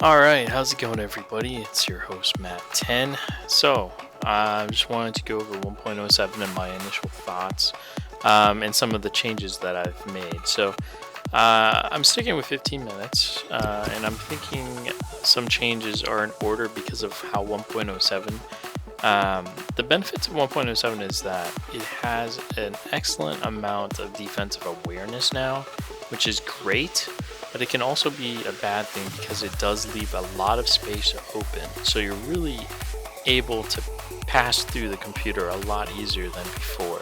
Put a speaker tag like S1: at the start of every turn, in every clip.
S1: Alright, how's it going, everybody? It's your host, Matt 10. So, I just wanted to go over 1.07 and my initial thoughts and some of the changes that I've made. So, I'm sticking with 15 minutes, and I'm thinking some changes are in order because of how 1.07. The benefits of 1.07 is that it has an excellent amount of defensive awareness now, which is great, but it can also be a bad thing because it does leave a lot of space open. So you're really able to pass through the computer a lot easier than before.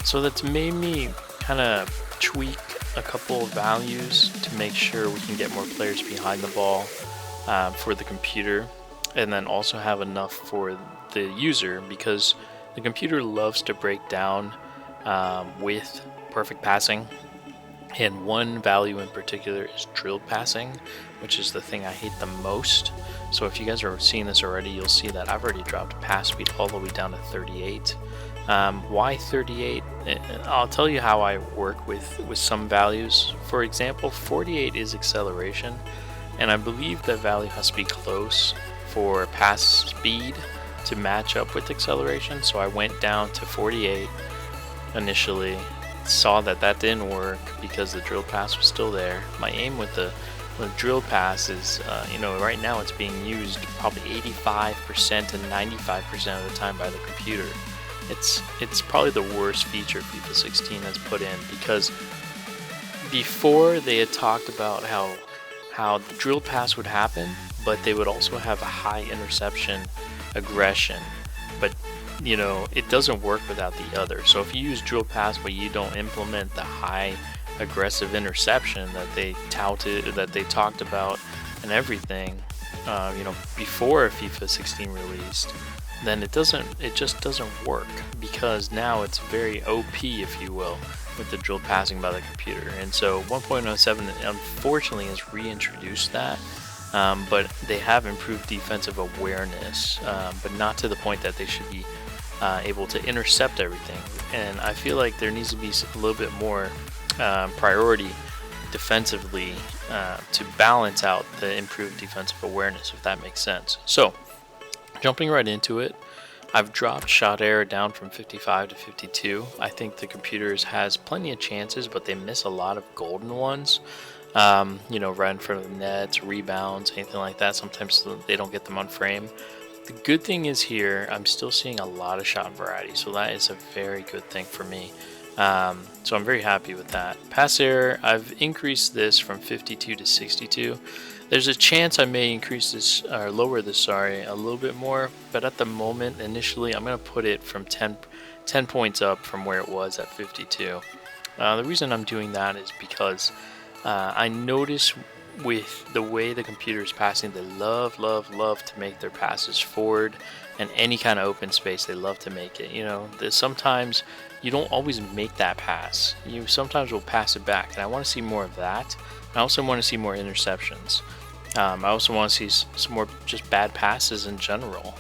S1: So that's made me kind of tweak a couple of values to make sure we can get more players behind the ball for the computer, and then also have enough for the user because the computer loves to break down with perfect passing. And one value in particular is drilled passing, which is the thing I hate the most. So if you guys are seeing this already, you'll see that I've already dropped pass speed all the way down to 38. Why 38? I'll tell you how I work with some values. For example, 48 is acceleration, and I believe that value has to be close for pass speed to match up with acceleration. So I went down to 48 initially, saw that that didn't work because the drill pass was still there. My aim with the drill pass is, right now it's being used probably 85% to 95% of the time by the computer. It's probably the worst feature FIFA 16 has put in, because before they had talked about how the drill pass would happen, but they would also have a high interception aggression. But it doesn't work without the other. So if you use drill pass but you don't implement the high aggressive interception that they touted, that they talked about and everything, before FIFA 16 released, then it just doesn't work, because now it's very OP, if you will, with the drill passing by the computer. And so 1.07 unfortunately has reintroduced that. But they have improved defensive awareness, but not to the point that they should be able to intercept everything. And I feel like there needs to be a little bit more priority defensively to balance out the improved defensive awareness, if that makes sense. So, jumping right into it, I've dropped shot error down from 55 to 52. I think the computers has plenty of chances, but they miss a lot of golden ones. Right in front of the nets, rebounds, anything like that. Sometimes they don't get them on frame. The good thing is here, I'm still seeing a lot of shot variety, so that is a very good thing for me. So I'm very happy with that. Pass error, I've increased this from 52 to 62. There's a chance I may increase this, or lower this, a little bit more, but at the moment, initially, I'm going to put it from 10 points up from where it was at 52. The reason I'm doing that is because I notice with the way the computer is passing, they love to make their passes forward, and any kind of open space, they love to make it. Sometimes you don't always make that pass. You sometimes will pass it back, and I want to see more of that. I also want to see more interceptions. I also want to see some more just bad passes in general.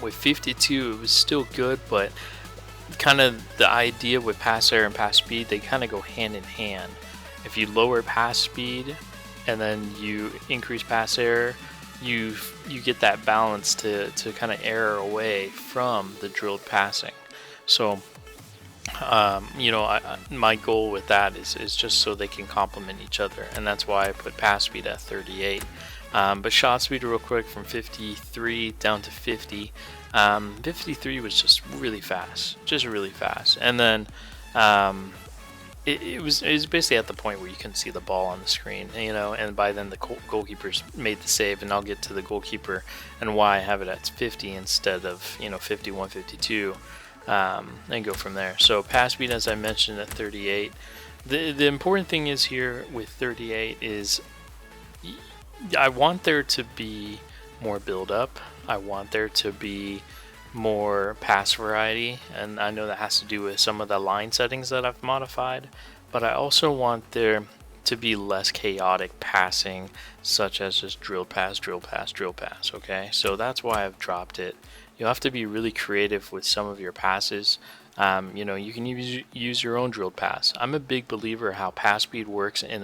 S1: With 52, it was still good, but kind of the idea with pass error and pass speed, they kind of go hand in hand. If you lower pass speed and then you increase pass error, you get that balance to kind of error away from the drilled passing. So, my goal with that is just so they can complement each other, and that's why I put pass speed at 38. But shot speed, real quick, from 53 down to 50. 53 was just really fast, and then it was basically at the point where you couldn't see the ball on the screen, and by then the goalkeepers made the save, and I'll get to the goalkeeper and why I have it at 50 instead of 51, 52, and go from there. So pass speed, as I mentioned, at 38. The important thing is here with 38 is I want there to be more build up. I want there to be more pass variety, and I know that has to do with some of the line settings that I've modified, but I also want there to be less chaotic passing, such as just drill pass, okay? So that's why I've dropped it. You'll have to be really creative with some of your passes. You can use your own drilled pass. I'm a big believer how pass speed works in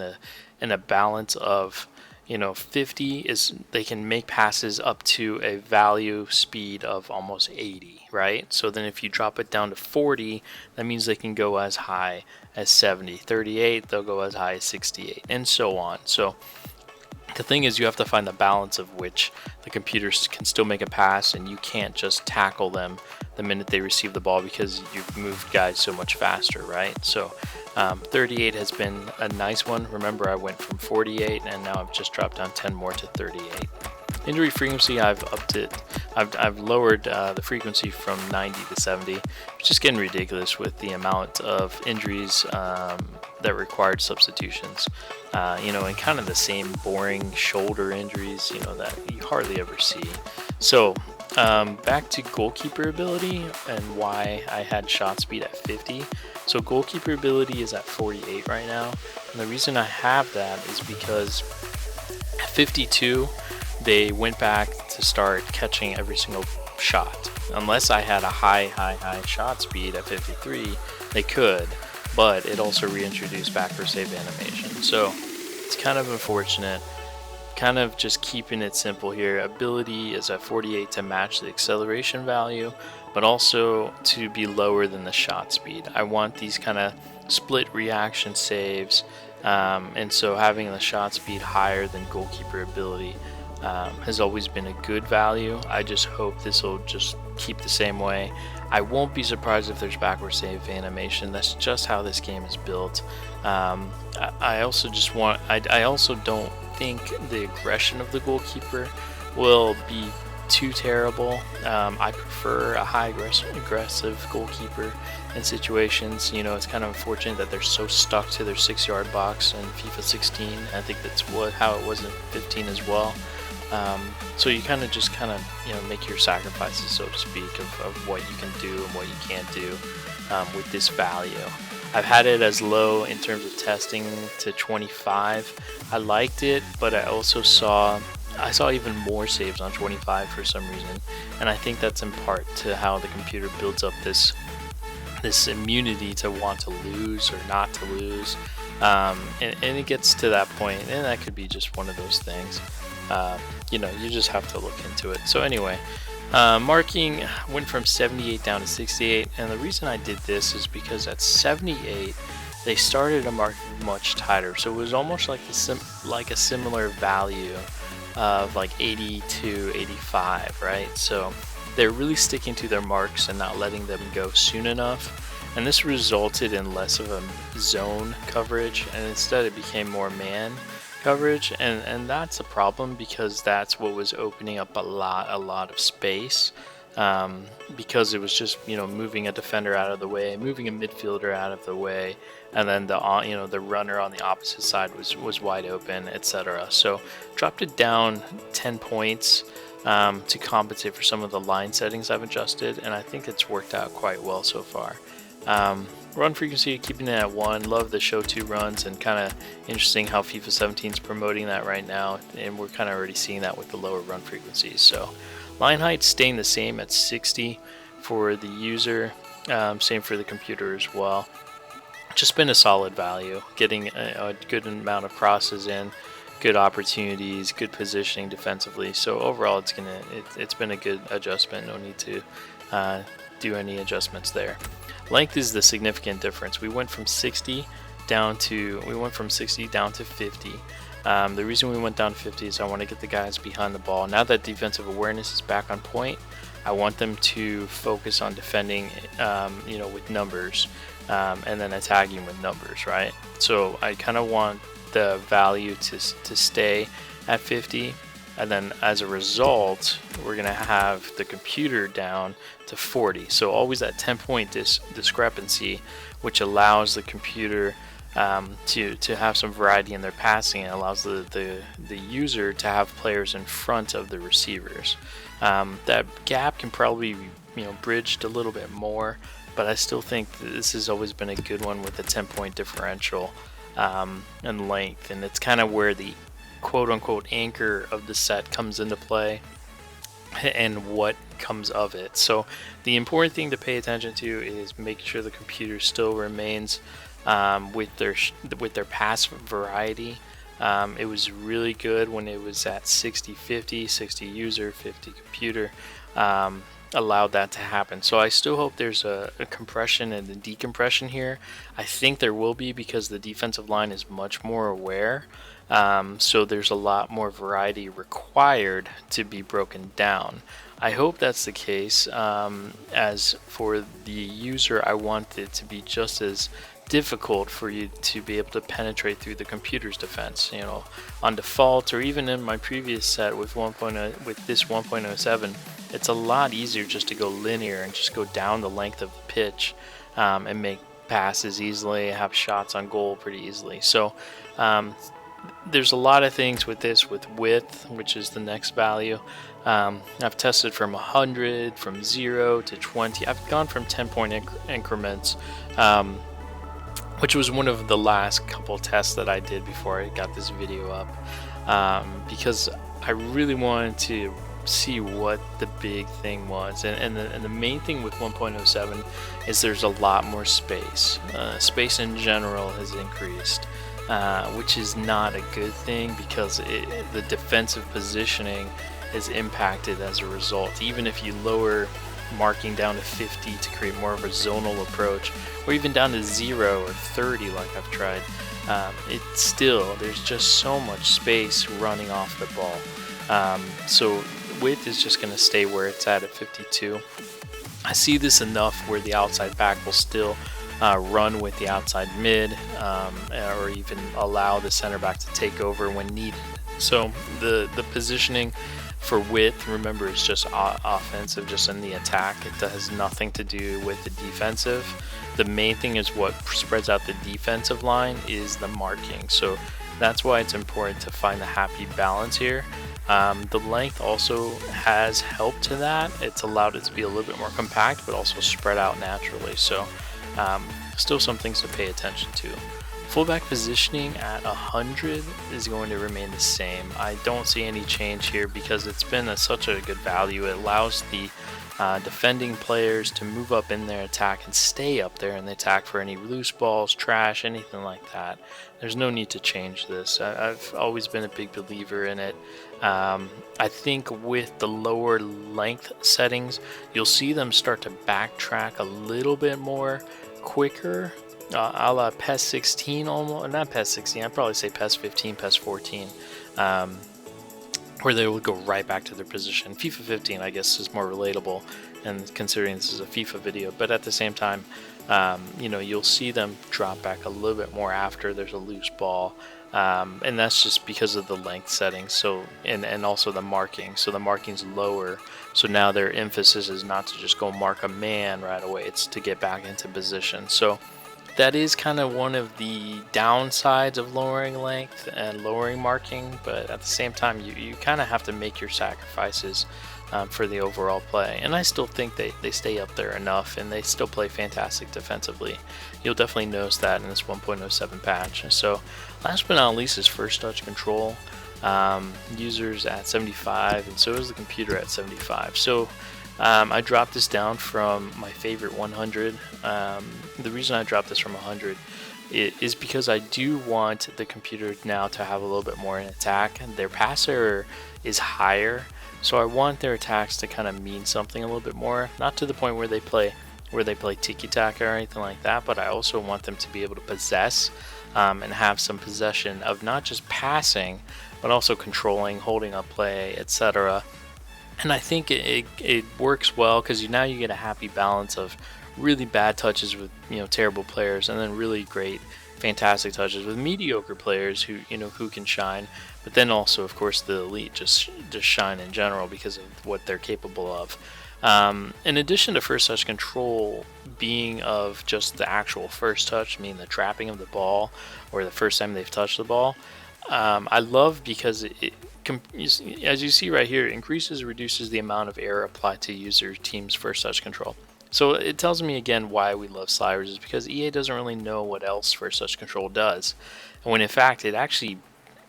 S1: a balance of 50 is they can make passes up to a value speed of almost 80, right? So then if you drop it down to 40, that means they can go as high as 70. 38, they'll go as high as 68, and so on. So the thing is, you have to find the balance of which the computers can still make a pass, and you can't just tackle them the minute they receive the ball because you've moved guys so much faster, right? So 38 has been a nice one. Remember, I went from 48, and now I've just dropped down 10 more to 38. Injury frequency, I've lowered the frequency from 90 to 70. It's just getting ridiculous with the amount of injuries that required substitutions. And kind of the same boring shoulder injuries, that you hardly ever see. So back to goalkeeper ability and why I had shot speed at 50. So goalkeeper ability is at 48 right now. And the reason I have that is because at 52, they went back to start catching every single shot. Unless I had a high shot speed at 53, they could, but it also reintroduced backwards save animation. So it's kind of unfortunate. Kind of just keeping it simple here. Ability is at 48 to match the acceleration value, but also to be lower than the shot speed. I want these kind of split reaction saves, and so having the shot speed higher than goalkeeper ability has always been a good value. I just hope this will just keep the same way. I won't be surprised if there's backward save animation. That's just how this game is built. I also don't think the aggression of the goalkeeper will be too terrible. I prefer a high aggressive goalkeeper in situations. It's kind of unfortunate that they're so stuck to their 6-yard box in FIFA 16. I think that's how it was in 15 as well. So you kind of make your sacrifices, so to speak, of what you can do and what you can't do with this value. I've had it as low in terms of testing to 25. I liked it, but I also saw even more saves on 25 for some reason, and I think that's in part to how the computer builds up this immunity to want to lose or not to lose, and it gets to that point, and that could be just one of those things. You just have to look into it. So anyway, marking went from 78 down to 68, and the reason I did this is because at 78 they started to mark much tighter, so it was almost like a similar value of like 80 to 85, right? So they're really sticking to their marks and not letting them go soon enough, and this resulted in less of a zone coverage, and instead it became more man coverage, and that's a problem because that's what was opening up a lot of space, because it was just moving a defender out of the way, moving a midfielder out of the way, and then the runner on the opposite side was wide open, etc. So dropped it down 10 points to compensate for some of the line settings I've adjusted, and I think it's worked out quite well so far. Run frequency, keeping it at 1. Love the show 2 runs, and kind of interesting how FIFA 17 is promoting that right now, and we're kind of already seeing that with the lower run frequencies. So line height staying the same at 60 for the user, same for the computer as well. Just been a solid value, getting a good amount of crosses in, good opportunities, good positioning defensively. So overall, it's been a good adjustment. No need to do any adjustments there. Length is the significant difference. We went from 60 down to 50. The reason we went down to 50 is I want to get the guys behind the ball. Now that defensive awareness is back on point, I want them to focus on defending, with numbers, and then attacking with numbers, right? So I kind of want the value to stay at 50. And then as a result, we're going to have the computer down to 40. So always that 10-point discrepancy, which allows the computer to have some variety in their passing, and allows the user to have players in front of the receivers. That gap can probably be bridged a little bit more, but I still think that this has always been a good one with the 10-point differential and length, and it's kind of where the quote-unquote anchor of the set comes into play and what comes of it. So the important thing to pay attention to is making sure the computer still remains with their pass variety, It was really good when it was at 60-50, 60 user, 50 computer. Allowed that to happen. So I still hope there's a compression and a decompression here. I think there will be, because the defensive line is much more aware. So there's a lot more variety required to be broken down. I hope that's the case. As for the user, I want it to be just as difficult for you to be able to penetrate through the computer's defense. On default, or even in my previous set with 1.0, with this 1.07, it's a lot easier just to go linear and just go down the length of the pitch, and make passes easily, have shots on goal pretty easily. So there's a lot of things with this, with width, which is the next value. I've tested from 100, from 0 to 20. I've gone from 10-point increments, which was one of the last couple tests that I did before I got this video up, because I really wanted to see what the big thing was. And the main thing with 1.07 is there's a lot more space. Space in general has increased, which is not a good thing, because the defensive positioning is impacted as a result. Even if you lower marking down to 50 to create more of a zonal approach, or even down to 0 or 30 like I've tried, it's still, there's just so much space running off the ball. So width is just going to stay where it's at 52. I see this enough where the outside back will still run with the outside mid, or even allow the center back to take over when needed. So the positioning for width, remember, is just offensive, just in the attack. It has nothing to do with the defensive. The main thing is what spreads out the defensive line is the marking. So that's why it's important to find the happy balance here. The length also has helped to that. It's allowed it to be a little bit more compact, but also spread out naturally. So still some things to pay attention to. Fullback positioning at 100 is going to remain the same. I don't see any change here, because it's been such a good value. It allows the defending players to move up in their attack and stay up there in the attack for any loose balls, trash, anything like that. There's no need to change this. I've always been a big believer in it. I think with the lower length settings, you'll see them start to backtrack a little bit more quicker, a la PES 16, almost, not PES 16, I'd probably say PES 15, PES 14, where they will go right back to their position. FIFA 15, I guess, is more relatable, and considering this is a FIFA video, but at the same time, you'll see them drop back a little bit more after there's a loose ball, and that's just because of the length settings. So and also the marking. So the marking's lower. So now their emphasis is not to just go mark a man right away. It's to get back into position. So that is kind of one of the downsides of lowering length and lowering marking, but at the same time, you kind of have to make your sacrifices for the overall play. And I still think they stay up there enough, and they still play fantastic defensively. You'll definitely notice that in this 1.07 patch. So last but not least is first touch control. Users at 75, and so is the computer at 75. So I dropped this down from my favorite 100. The reason I dropped this from 100 is because I do want the computer now to have a little bit more in attack. Their pass error is higher, so I want their attacks to kind of mean something a little bit more. Not to the point where they play tiki-taka or anything like that, but I also want them to be able to possess and have some possession of not just passing, but also controlling, holding up play, etc. And I think it works well, because now you get a happy balance of really bad touches with terrible players, and then really great, fantastic touches with mediocre players who can shine. But then also, of course, the elite just shine in general because of what they're capable of. In addition to first touch control being of just the actual first touch, meaning the trapping of the ball or the first time they've touched the ball, I love, because it as you see right here, increases or reduces the amount of error applied to user team's first touch control. So it tells me again why we love sliders, is because EA doesn't really know what else first touch control does, and when in fact it actually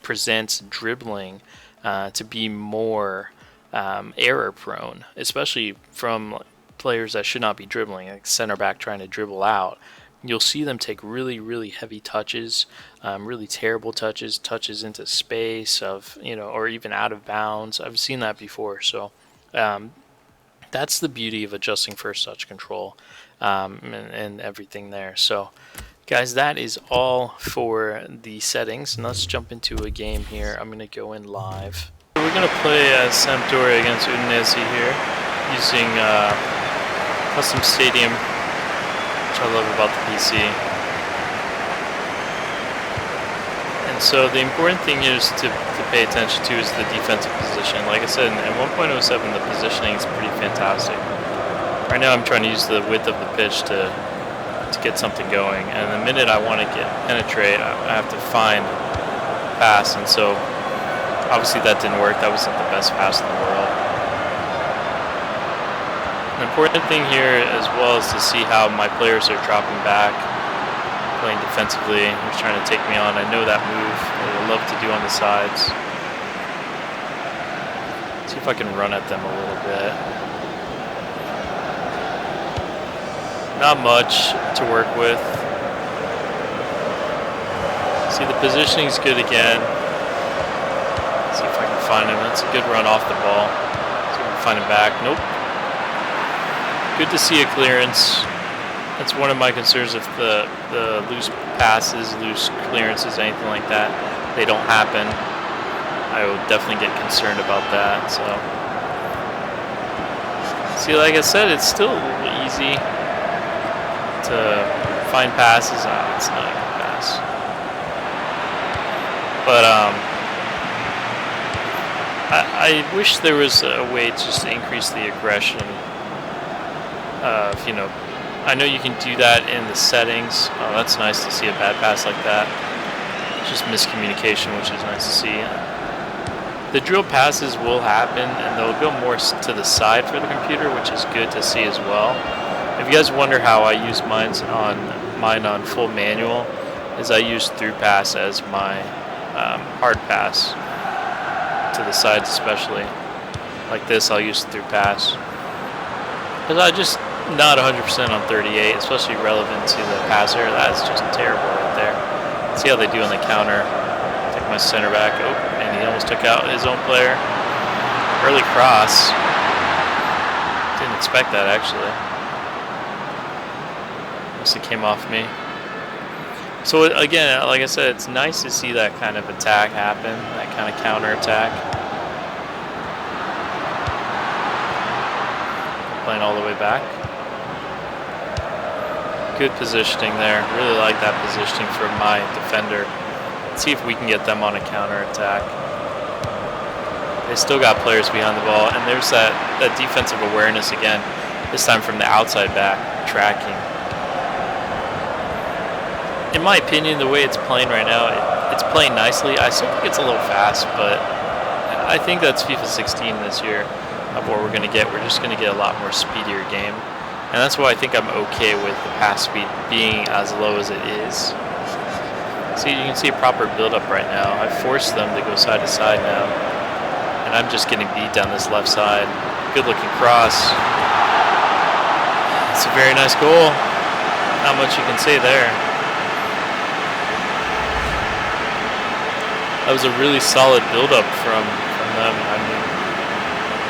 S1: presents dribbling to be more error prone, especially from players that should not be dribbling, like center back trying to dribble out. you'll see them take really, really heavy touches, really terrible touches into space of, or even out of bounds. I've seen that before. So that's the beauty of adjusting first touch control, and everything there. So guys, that is all for the settings. And let's jump into a game here. I'm going to go in live. We're going to play Sampdoria against Udinese here using custom stadium, which I love about the PC. And so the important thing is to pay attention to is the defensive position. Like I said, in 1.07 the positioning is pretty fantastic. Right now I'm trying to use the width of the pitch to get something going, and the minute I want to penetrate, I have to find pass, and so obviously that didn't work. That wasn't the best pass in the world. An important thing here as well is to see how my players are dropping back, playing defensively. He's trying to take me on. I know that move that I love to do on the sides. See if I can run at them a little bit. Not much to work with. See, the positioning's good again. See if I can find him. That's a good run off the ball. See if I can find him back. Nope. Good to see a clearance. That's one of my concerns if the loose passes, loose clearances, anything like that, they don't happen. I will definitely get concerned about that. So, see, like I said, it's still a little easy to find passes. It's not a good pass. But I wish there was a way just to increase the aggression of, I know you can do that in the settings. Oh, that's nice to see a bad pass like that. It's just miscommunication, which is nice to see. The drill passes will happen, and they'll go more to the side for the computer, which is good to see as well. If you guys wonder how I use mine on full manual, is I use through pass as my hard pass to the sides, especially like this. I'll use through pass because I just not 100% on 38, especially relevant to the passer. That's just terrible right there. See how they do on the counter. Take my center back. Oh, and he almost took out his own player. Early cross. Didn't expect that actually. It came off me. So again, like I said, it's nice to see that kind of attack happen, that kind of counter attack. Playing all the way back. Good positioning there. Really like that positioning for my defender. Let's see if we can get them on a counter attack. They still got players behind the ball, and there's that defensive awareness again. This time from the outside back, tracking. In my opinion, the way it's playing right now, it's playing nicely. I still think it's a little fast, but I think that's FIFA 16 this year of what we're going to get. We're just going to get a lot more speedier game. And that's why I think I'm okay with the pass speed being as low as it is. See, you can see a proper build-up right now. I've forced them to go side to side now. And I'm just getting beat down this left side. Good-looking cross. It's a very nice goal. Not much you can say there. That was a really solid build-up from them. I mean,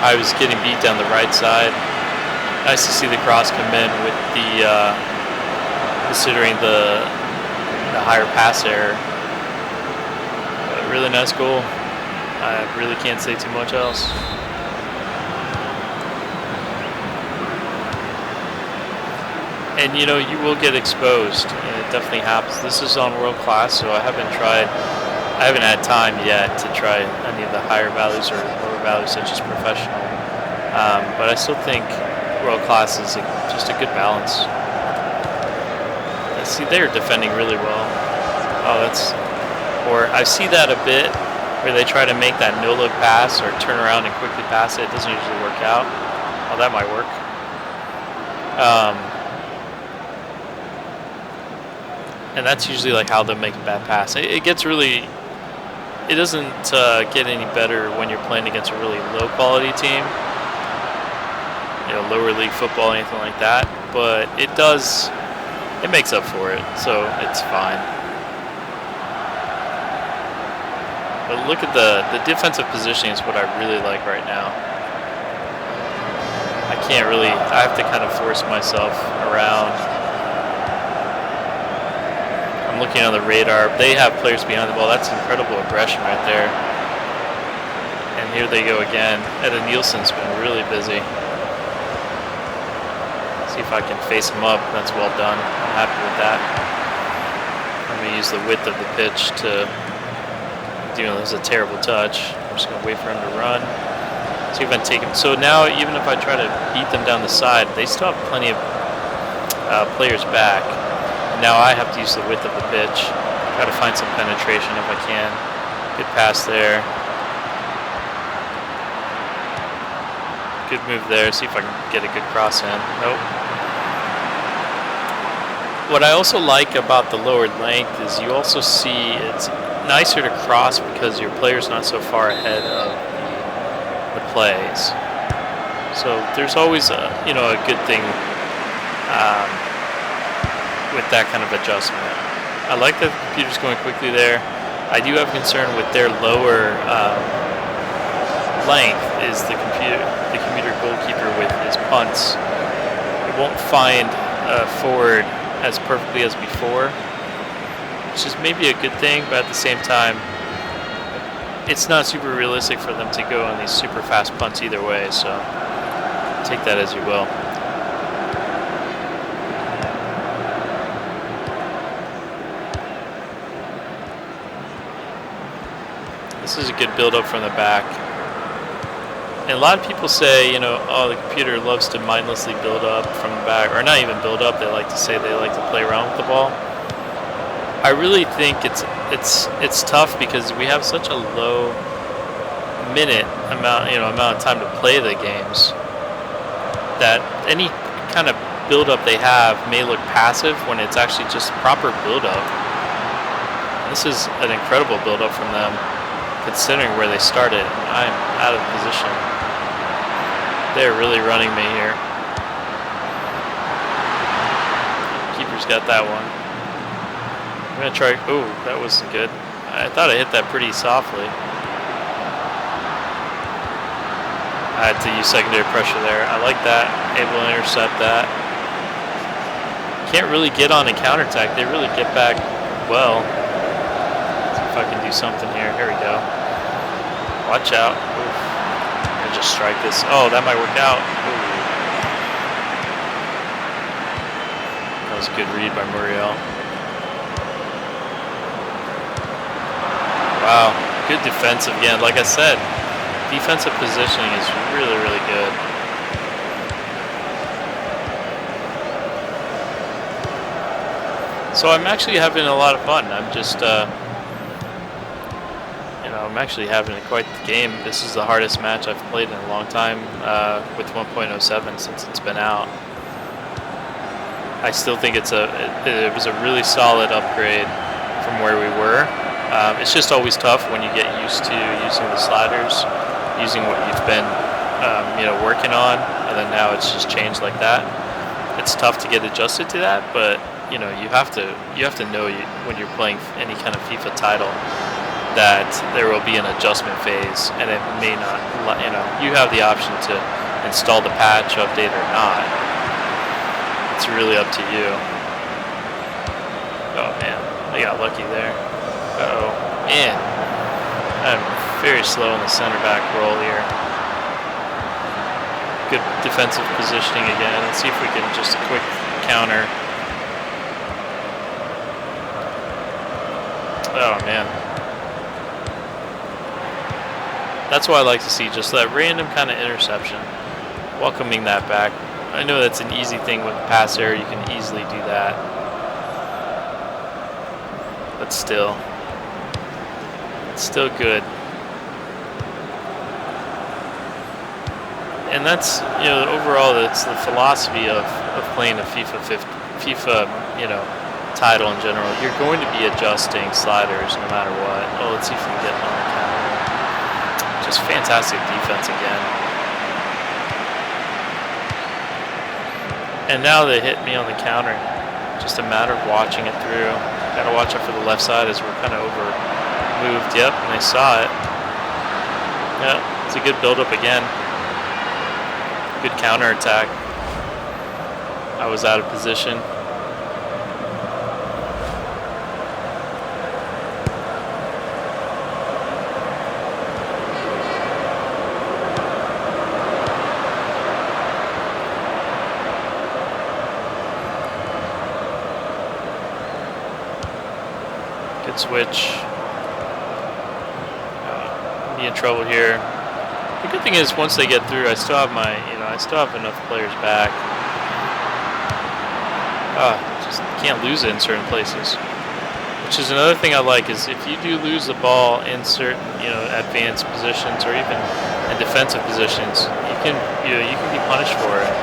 S1: I was getting beat down the right side. Nice to see the cross come in with the considering the higher pass error. A really nice goal. I really can't say too much else. And you will get exposed. And it definitely happens. This is on world class, so I haven't had time yet to try any of the higher values or lower values such as professional. But I still think world class is just a good balance. See, they're defending really well. Or I see that a bit where they try to make that no-look pass or turn around and quickly pass it. It doesn't usually work out. Oh, that might work. And that's usually like how they'll make a bad pass. It gets really... It doesn't get any better when you're playing against a really low-quality team. Lower league football, anything like that. But it does it makes up for it, so it's fine. But look at the defensive positioning is what I really like right now. I have to kind of force myself around. I'm looking on the radar. They have players behind the ball. That's incredible aggression right there. And here they go again. Eda Nielsen's been really busy. See if I can face him up. That's well done. I'm happy with that. I'm going to use the width of the pitch to, this is a terrible touch. I'm just going to wait for him to run. See if I can take him. So now, even if I try to beat them down the side, they still have plenty of players back. And now I have to use the width of the pitch. Try to find some penetration if I can. Good pass there. Good move there. See if I can get a good cross in. Nope. What I also like about the lowered length is you also see it's nicer to cross because your player's not so far ahead of the plays. So there's always a good thing with that kind of adjustment. I like that the computer's going quickly there. I do have concern with their lower length is the computer goalkeeper with his punts. It won't find forward as perfectly as before, which is maybe a good thing, but at the same time, it's not super realistic for them to go on these super fast punts either way, so take that as you will. This is a good build-up from the back. And a lot of people say, oh, the computer loves to mindlessly build up from the back, or not even build up. They like to say they like to play around with the ball. I really think it's tough because we have such a low amount of time to play the games that any kind of build up they have may look passive when it's actually just proper build up. This is an incredible build up from them, considering where they started. I'm out of position. They're really running me here. Keeper's got that one. I'm going to try. Ooh, that wasn't good. I thought I hit that pretty softly. I had to use secondary pressure there. I like that. Able to intercept that. Can't really get on a counterattack. They really get back well. Let's see if I can do something here. Here we go. Watch out. Oof. I'm gonna just strike this. Oh, that might work out. Ooh. That was a good read by Muriel. Wow, good defensive again. Like I said, defensive positioning is really, really good. So I'm actually having a lot of fun. I'm just, I'm actually having quite the game. This is the hardest match I've played in a long time with 1.07 since it's been out. I still think it was a really solid upgrade from where we were. It's just always tough when you get used to using the sliders, using what you've been, working on, and then now it's just changed like that. It's tough to get adjusted to that, but you have to know when you're playing any kind of FIFA title that there will be an adjustment phase, and it may not. You have the option to install the patch, update or not. It's really up to you. Oh man, I got lucky there. Uh-oh. Man, I'm very slow in the center back roll here. Good defensive positioning again. Let's see if we can just a quick counter. Oh man. That's what I like to see, just that random kind of interception. Welcoming that back. I know that's an easy thing with pass error, you can easily do that. But still. It's still good. And that's, overall, that's the philosophy of playing a FIFA, title in general. You're going to be adjusting sliders no matter what. Oh, let's see if we can get on the counter. Just fantastic defense again. And now they hit me on the counter. Just a matter of watching it through. Gotta watch out for the left side as we're kind of over moved. Yep, and they saw it. Yep, it's a good build-up again. Good counter-attack. I was out of position. Good switch. Be in trouble here. The good thing is, once they get through, I still have my, I still have enough players back. Just can't lose it in certain places. Which is another thing I like, is if you do lose the ball in certain, advanced positions or even in defensive positions, you can be punished for it,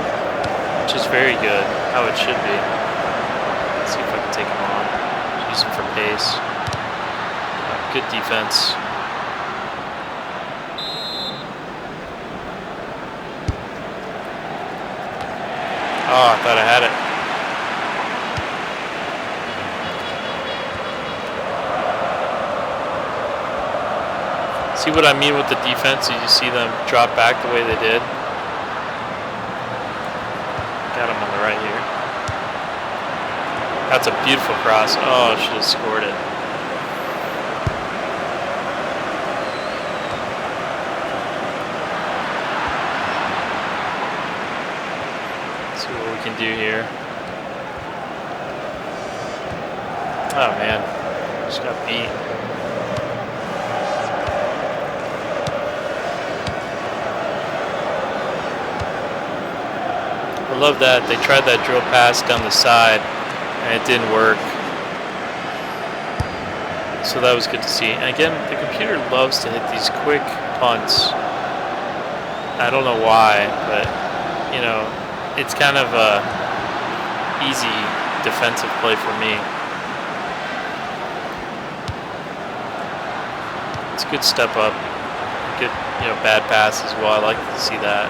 S1: which is very good, how it should be. Let's see if I can take him on. Use him for pace. Good defense. Oh, I thought I had it. See what I mean with the defense? Did you see them drop back the way they did? Got him on the right here. That's a beautiful cross. Oh, should have scored it. See what we can do here. Oh man, just got beat. I love that they tried that drill pass down the side and it didn't work. So that was good to see. And again, the computer loves to hit these quick punts. I don't know why, but it's kind of a easy defensive play for me. It's a good step up. Good, bad pass as well. I like to see that.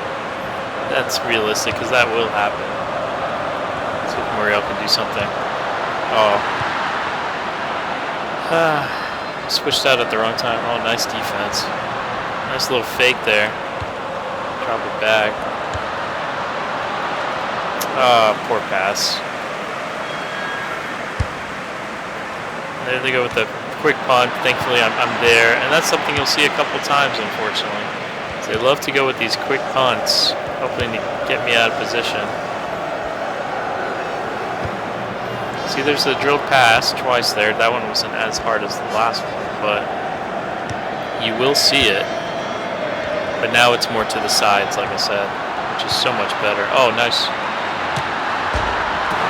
S1: That's realistic because that will happen. Let's see if Muriel can do something. Oh. Switched out at the wrong time. Oh, nice defense. Nice little fake there. Drop it back. Poor pass. There they go with the quick punt. Thankfully, I'm there. And that's something you'll see a couple times, unfortunately. So they love to go with these quick punts, hoping to get me out of position. See, there's the drilled pass twice there. That one wasn't as hard as the last one, but you will see it. But now it's more to the sides, like I said, which is so much better. Oh, nice.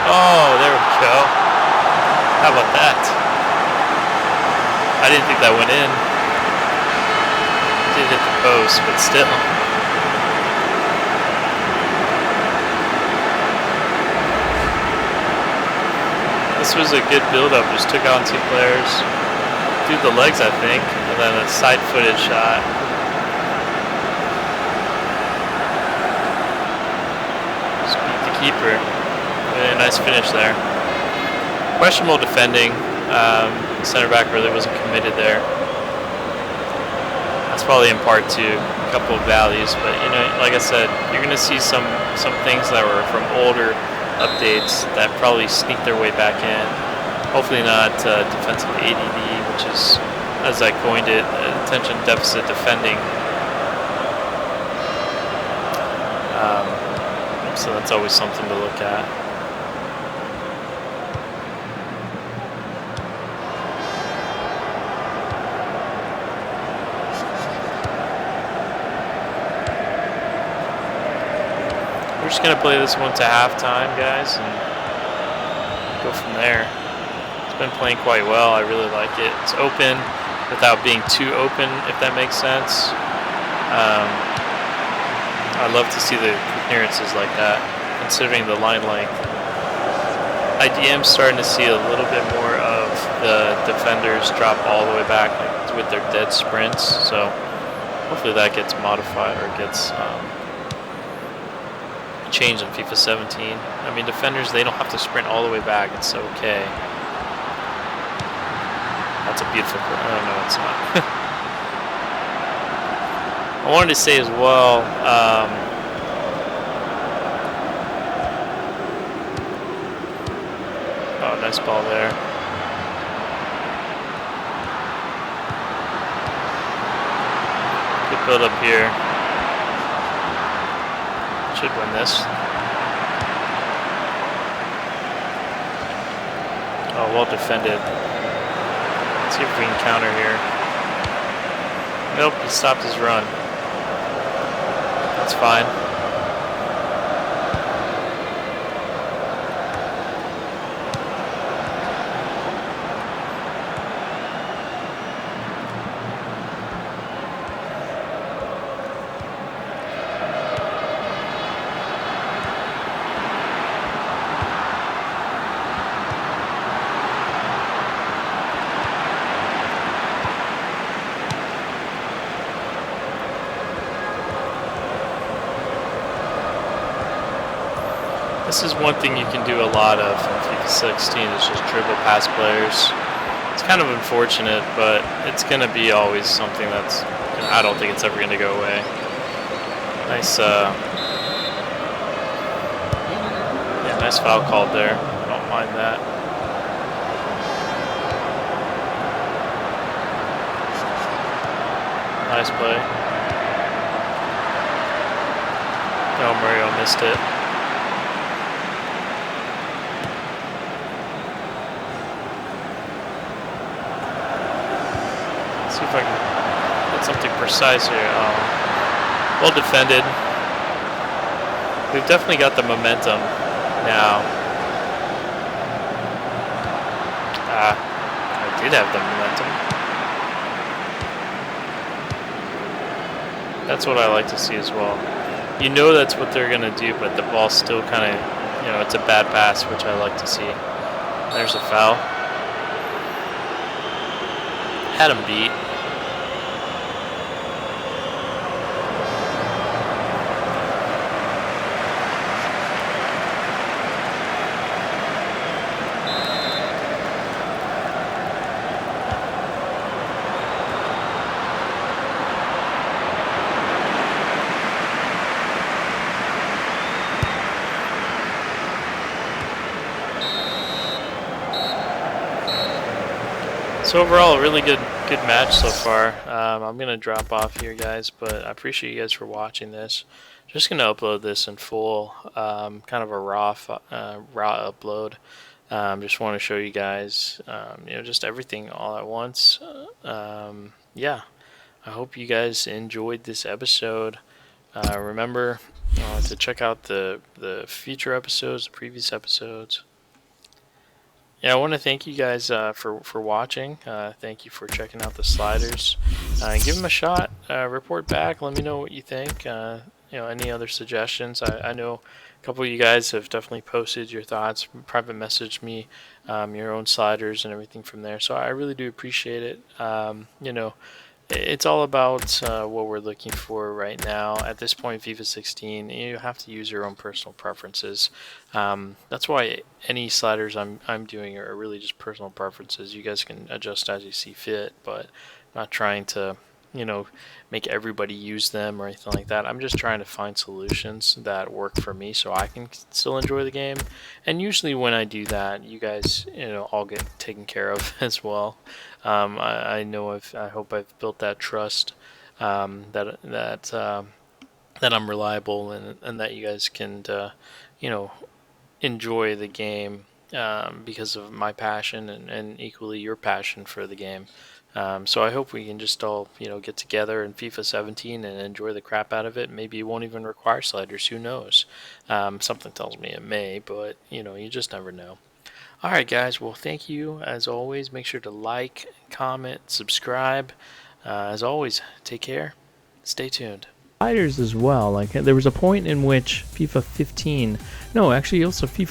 S1: Oh, there we go. How about that? I didn't think that went in. Did hit the post, but still. This was a good build-up. Just took on two players, through the legs, I think, and then a side-footed shot. Just beat the keeper. Really nice finish there. Questionable defending. Center back really wasn't committed there. That's probably in part to a couple of values, but like I said, you're gonna see some things that were from older updates that probably sneak their way back in. Hopefully not defensive ADD, which is, as I coined it, attention deficit defending. So that's always something to look at. We're just going to play this one to halftime, guys, and go from there. It's been playing quite well. I really like it. It's open without being too open, if that makes sense. I love to see the coherences like that, considering the line length. I am starting to see a little bit more of the defenders drop all the way back with their dead sprints, so hopefully that gets modified or gets changed in FIFA 17. I mean, defenders, they don't have to sprint all the way back. It's okay. That's a beautiful... Oh, no, it's not. I wanted to say as well... oh, nice ball there. Good build up here. Should win this. Oh, well defended. Let's see if we can counter here. Nope, he stopped his run. That's fine. This is one thing you can do a lot of in FIFA 16 is just dribble past players. It's kind of unfortunate, but it's going to be always something that's, I don't think it's ever going to go away. Nice, yeah, nice foul called there. I don't mind that. Nice play. Oh, Mario missed it. See if I can get something precise here. Well defended. We've definitely got the momentum now. I did have the momentum. That's what I like to see as well. You know that's what they're going to do, but the ball still kind of, you know, it's a bad pass, which I like to see. There's a foul. Had him beat. So overall, a really good match so far. I'm gonna drop off here, guys, but I appreciate you guys for watching this. Just gonna upload this in full, kind of a raw upload. Just want to show you guys, you know, just everything all at once. Yeah, I hope you guys enjoyed this episode. Remember to check out the future episodes, the previous episodes. Yeah, I want to thank you guys for watching. Thank you for checking out the sliders. Give them a shot. Report back. Let me know what you think. You know, any other suggestions. I know a couple of you guys have definitely posted your thoughts, private messaged me your own sliders and everything from there. So I really do appreciate it. You know, it's all about what we're looking for right now. At this point, FIFA 16, you have to use your own personal preferences. That's why any sliders I'm doing are really just personal preferences. You guys can adjust as you see fit, but I'm not trying to, you know, make everybody use them or anything like that. I'm just trying to find solutions that work for me so I can still enjoy the game. And usually when I do that, you guys, you know, all get taken care of as well. I know I hope I've built that trust, that I'm reliable and that you guys can, you know, enjoy the game because of my passion and equally your passion for the game. So I hope we can just all, you know, get together in FIFA 17 and enjoy the crap out of it. Maybe it won't even require sliders. Who knows? Something tells me it may, but, you know, you just never know. Alright, guys. Well, thank you. As always, make sure to like, comment, subscribe. As always, take care. Stay tuned. Sliders as well. Like, there was a point in which FIFA 15... No, actually, also FIFA